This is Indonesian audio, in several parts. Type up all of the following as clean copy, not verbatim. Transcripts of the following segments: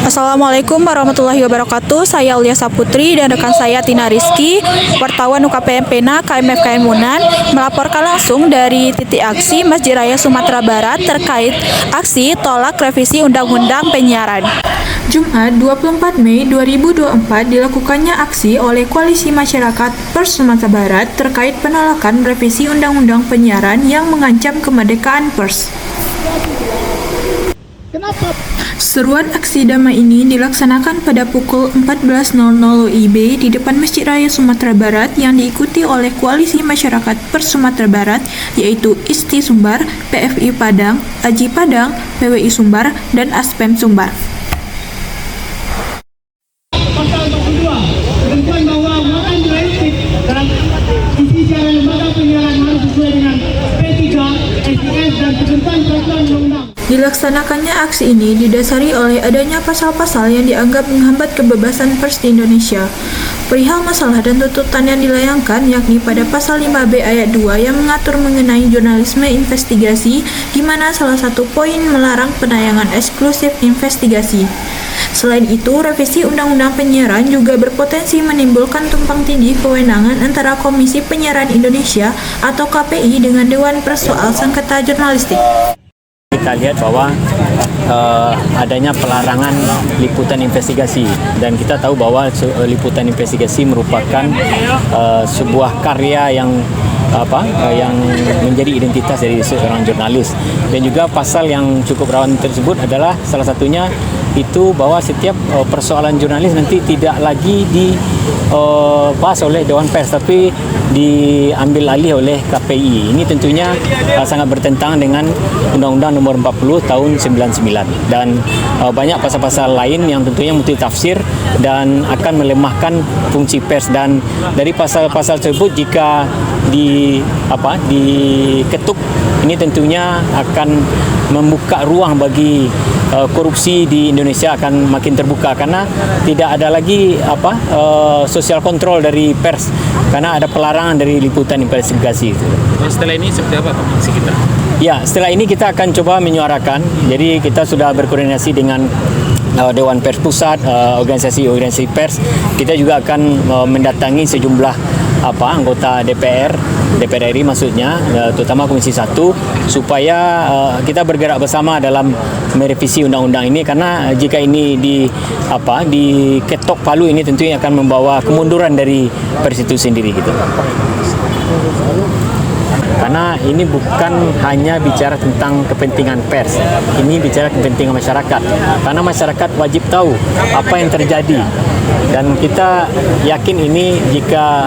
Assalamualaikum warahmatullahi wabarakatuh. Saya Ulia Saputri dan rekan saya Tina Rizky, wartawan UKPM PENA KMFKM Unan, melaporkan langsung dari titik aksi Masjid Raya Sumatera Barat terkait aksi tolak revisi Undang-Undang Penyiaran. Jumat 24 Mei 2024 dilakukannya aksi oleh Koalisi Masyarakat Pers Sumatera Barat terkait penolakan revisi Undang-Undang Penyiaran yang mengancam kemerdekaan pers. Seruan aksi damai ini dilaksanakan pada pukul 14.00 WIB di depan Masjid Raya Sumatera Barat yang diikuti oleh Koalisi Masyarakat Pers Sumatera Barat, yaitu ISTI Sumbar, PFI Padang, AJI Padang, PWI Sumbar, dan ASPEM Sumbar. Pasal 22 ketentuan bahwa muatan jurnalistik dalam isi siaran lembaga penyiaran harus sesuai dengan P3, SDS, dan ketentuan peraturan undang-undang. Dilaksanakannya aksi ini didasari oleh adanya pasal-pasal yang dianggap menghambat kebebasan pers di Indonesia. Perihal masalah dan tuntutan yang dilayangkan yakni pada pasal 5B ayat 2 yang mengatur mengenai jurnalisme investigasi, di mana salah satu poin melarang penayangan eksklusif investigasi. Selain itu, revisi Undang-Undang Penyiaran juga berpotensi menimbulkan tumpang tindih kewenangan antara Komisi Penyiaran Indonesia atau KPI dengan Dewan Pers soal sengketa jurnalistik. Kita lihat bahwa adanya pelarangan liputan investigasi, dan kita tahu bahwa liputan investigasi merupakan sebuah karya yang menjadi identitas dari seorang jurnalis. Dan juga pasal yang cukup rawan tersebut adalah salah satunya itu bahwa setiap persoalan jurnalis nanti tidak lagi dibahas oleh Dewan Pers tapi diambil alih oleh KPI. Ini tentunya sangat bertentangan dengan Undang-Undang Nomor 40 Tahun 99 dan banyak pasal-pasal lain yang tentunya multitafsir dan akan melemahkan fungsi pers. Dan dari pasal-pasal tersebut jika diketuk, ini tentunya akan membuka ruang bagi korupsi di Indonesia akan makin terbuka karena tidak ada lagi sosial kontrol dari pers karena ada pelarangan dari liputan investigasi. Setelah ini seperti apa aksi kita? Ya, setelah ini kita akan coba menyuarakan. Jadi kita sudah berkoordinasi dengan Dewan Pers Pusat, organisasi pers. Kita juga akan mendatangi sejumlah anggota DPR RI maksudnya, terutama Komisi 1, supaya kita bergerak bersama dalam merevisi undang-undang ini, karena jika ini diketok palu ini tentunya akan membawa kemunduran dari pers itu sendiri gitu. Karena ini bukan hanya bicara tentang kepentingan pers, ini bicara kepentingan masyarakat. Karena masyarakat wajib tahu apa yang terjadi. Dan kita yakin ini jika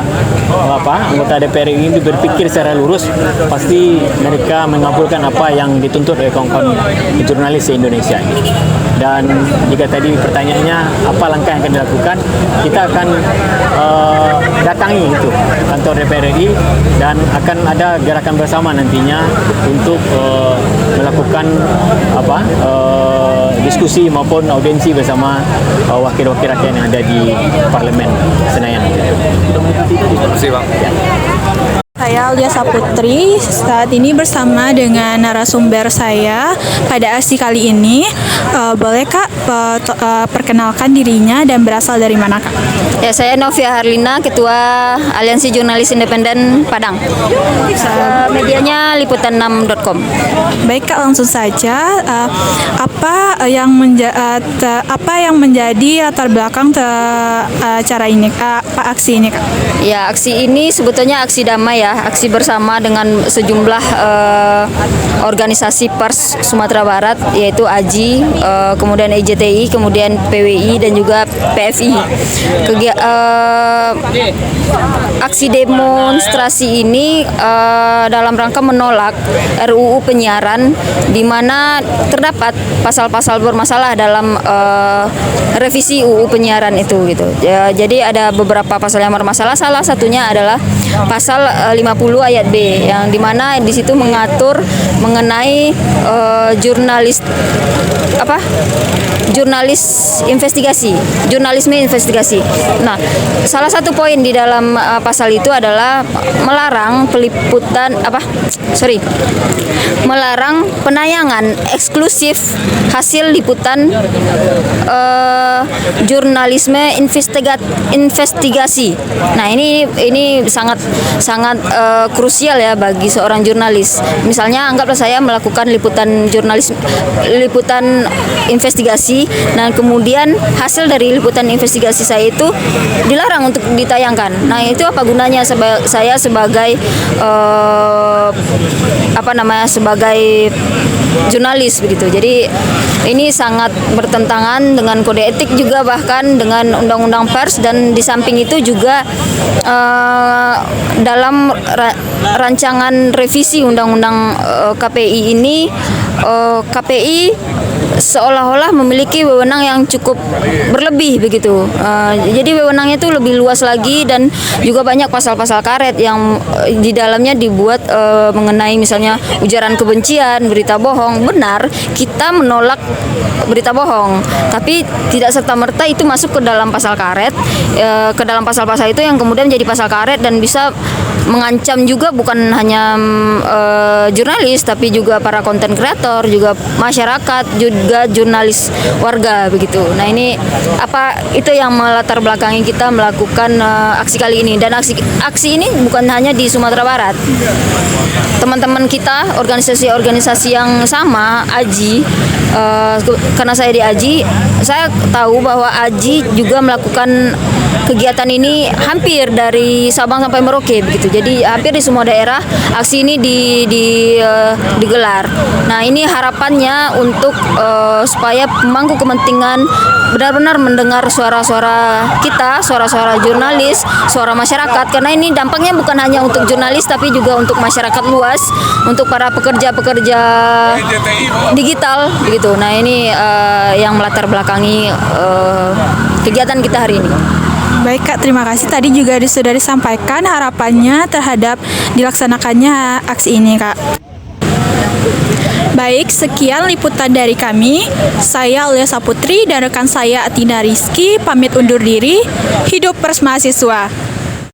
anggota DPR ini berpikir secara lurus, pasti mereka mengabulkan apa yang dituntut oleh kawan-kawan jurnalis di Indonesia ini. Dan jika tadi pertanyaannya apa langkah yang akan dilakukan, kita akan datangi itu kantor DPR RI dan akan ada gerakan bersama nantinya untuk melakukan diskusi maupun audiensi bersama wakil-wakil rakyat yang ada di Parlemen Senayan. Terima kasih, Bang. Ya. Saya Ulia Saputri, saat ini bersama dengan narasumber saya pada aksi kali ini. Boleh Kak perkenalkan dirinya dan berasal dari mana Kak? Ya, saya Novia Harlina, Ketua Aliansi Jurnalis Independen Padang. Medianya liputan6.com. Baik Kak, langsung saja. Apa yang menjadi latar belakang acara ini, aksi ini Kak? Ya, aksi ini sebetulnya aksi damai ya, aksi bersama dengan sejumlah organisasi pers Sumatera Barat, yaitu AJI, kemudian EJTI, kemudian PWI dan juga PFI. Aksi demonstrasi ini dalam rangka menolak RUU Penyiaran, di mana terdapat pasal-pasal bermasalah dalam revisi UU Penyiaran itu gitu. Ya, jadi ada beberapa pasal yang bermasalah. Salah satunya adalah pasal 50 50 ayat B yang dimana di situ mengatur mengenai jurnalisme investigasi. Nah, salah satu poin di dalam pasal itu adalah melarang penayangan eksklusif hasil liputan jurnalisme investigasi. Nah, ini sangat krusial ya bagi seorang jurnalis. Misalnya anggaplah saya melakukan liputan investigasi, dan kemudian hasil dari liputan investigasi saya itu dilarang untuk ditayangkan. Nah, itu apa gunanya saya sebagai sebagai jurnalis begitu. Jadi ini sangat bertentangan dengan kode etik juga, bahkan dengan undang-undang pers, dan di samping itu juga dalam rancangan revisi undang-undang KPI ini KPI seolah-olah memiliki wewenang yang cukup berlebih begitu. Jadi wewenangnya itu lebih luas lagi, dan juga banyak pasal-pasal karet yang di dalamnya dibuat mengenai misalnya ujaran kebencian, berita bohong. Benar, kita menolak berita bohong, tapi tidak serta-merta itu masuk ke dalam pasal karet, ke dalam pasal-pasal itu yang kemudian menjadi pasal karet dan bisa mengancam juga bukan hanya jurnalis, tapi juga para konten kreator, juga masyarakat, juga jurnalis warga begitu. Nah, ini itu yang melatar belakangi kita melakukan aksi kali ini, dan aksi ini bukan hanya di Sumatera Barat. Teman-teman kita, organisasi-organisasi yang sama, AJI, karena saya di AJI, saya tahu bahwa AJI juga melakukan kegiatan ini hampir dari Sabang sampai Merauke begitu. Jadi hampir di semua daerah aksi ini digelar. Nah, ini harapannya untuk supaya pemangku kepentingan benar-benar mendengar suara-suara kita, suara-suara jurnalis, suara masyarakat, karena ini dampaknya bukan hanya untuk jurnalis tapi juga untuk masyarakat luas, untuk para pekerja-pekerja digital begitu. Nah, ini yang melatar belakangi kegiatan kita hari ini. Baik Kak, terima kasih. Tadi juga sudah disampaikan harapannya terhadap dilaksanakannya aksi ini, Kak. Baik, sekian liputan dari kami. Saya Aulia Saputri dan rekan saya Atina Rizky pamit undur diri. Hidup Pers Mahasiswa.